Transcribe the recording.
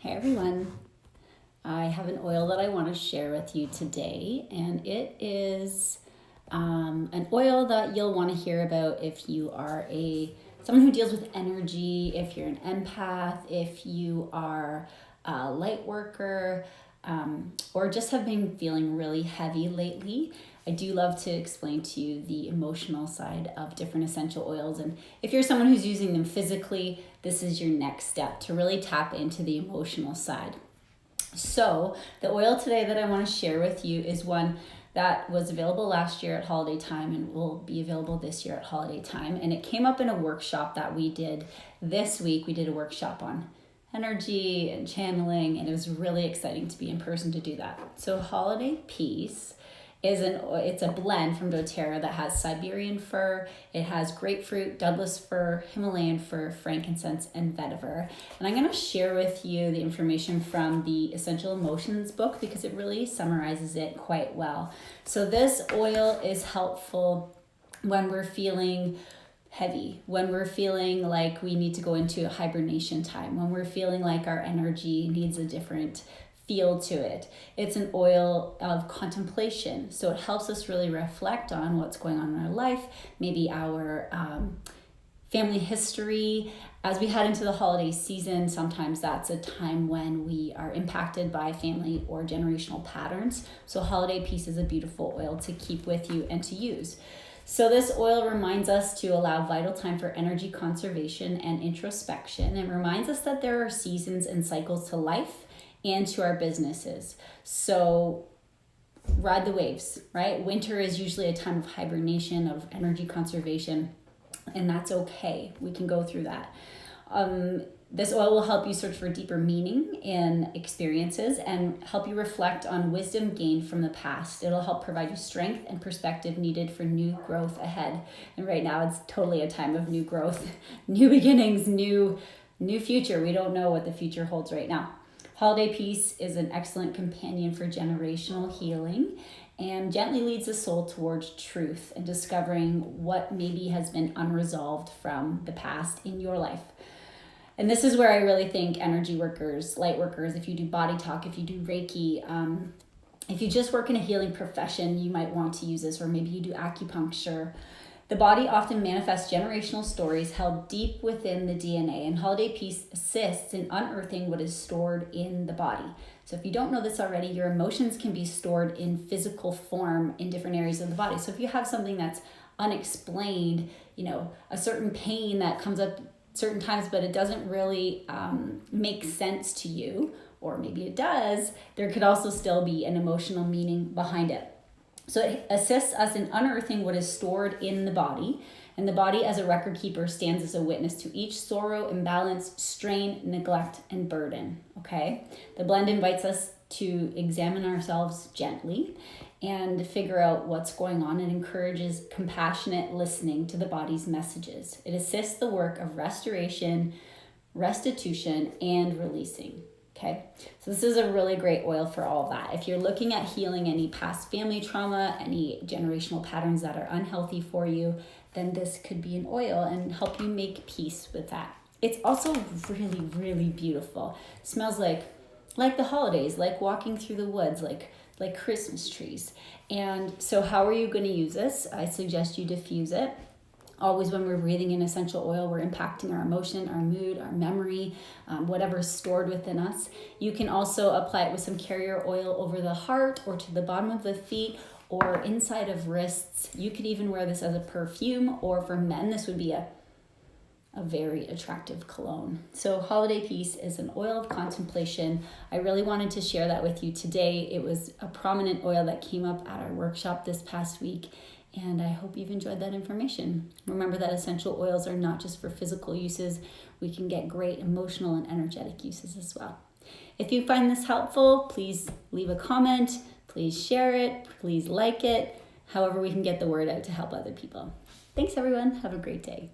Hey everyone, I have an oil that I want to share with you today, and it is an oil that you'll want to hear about if you are someone who deals with energy, if you're an empath, if you are a light worker, or just have been feeling really heavy lately. I do love to explain to you the emotional side of different essential oils. And if you're someone who's using them physically, this is your next step to really tap into the emotional side. So the oil today that I want to share with you is one that was available last year at holiday time and will be available this year at holiday time. And it came up in a workshop that we did this week. We did a workshop on energy and channeling, and it was really exciting to be in person to do that. So Holiday Peace it's a blend from doTERRA that has Siberian Fir, it has Grapefruit, Douglas Fir, Himalayan Fir, Frankincense and Vetiver. And I'm going to share with you the information from the Essential Emotions book because it really summarizes it quite well. So this oil is helpful when we're feeling heavy, when we're feeling like we need to go into a hibernation time, when we're feeling like our energy needs a different feel to it. It's an oil of contemplation, so it helps us really reflect on what's going on in our life, maybe our family history. As we head into the holiday season, sometimes that's a time when we are impacted by family or generational patterns. So Holiday Peace is a beautiful oil to keep with you and to use. So this oil reminds us to allow vital time for energy conservation and introspection, and reminds us that there are seasons and cycles to life and to our businesses. So ride the waves, right? Winter is usually a time of hibernation, of energy conservation, and that's okay. We can go through that. This oil will help you search for deeper meaning in experiences and help you reflect on wisdom gained from the past. It'll help provide you strength and perspective needed for new growth ahead. And right now it's totally a time of new growth, new beginnings, new future. We don't know what the future holds right now. Holiday Peace is an excellent companion for generational healing and gently leads the soul towards truth and discovering what maybe has been unresolved from the past in your life. And this is where I really think energy workers, light workers, if you do body talk, if you do Reiki, if you just work in a healing profession, you might want to use this, or maybe you do acupuncture. The body often manifests generational stories held deep within the DNA, and Holiday Peace assists in unearthing what is stored in the body. So if you don't know this already, your emotions can be stored in physical form in different areas of the body. So if you have something that's unexplained, a certain pain that comes up certain times, but it doesn't really make sense to you, or maybe it does, there could also still be an emotional meaning behind it. So it assists us in unearthing what is stored in the body, and the body as a record keeper stands as a witness to each sorrow, imbalance, strain, neglect, and burden, okay? The blend invites us to examine ourselves gently and figure out what's going on, and encourages compassionate listening to the body's messages. It assists the work of restoration, restitution, and releasing. Okay, so this is a really great oil for all of that. If you're looking at healing any past family trauma, any generational patterns that are unhealthy for you, then this could be an oil and help you make peace with that. It's also really, really beautiful. It smells like the holidays, like walking through the woods, like Christmas trees. And so how are you going to use this? I suggest you diffuse it. Always when we're breathing in essential oil, we're impacting our emotion, our mood, our memory, whatever's stored within us. You can also apply it with some carrier oil over the heart or to the bottom of the feet or inside of wrists. You could even wear this as a perfume, or for men, this would be a very attractive cologne. So Holiday Peace is an oil of contemplation. I really wanted to share that with you today. It was a prominent oil that came up at our workshop this past week, and I hope you've enjoyed that information. Remember that essential oils are not just for physical uses. We can get great emotional and energetic uses as well. If you find this helpful, please leave a comment, please share it, please like it, however we can get the word out to help other people. Thanks everyone, have a great day.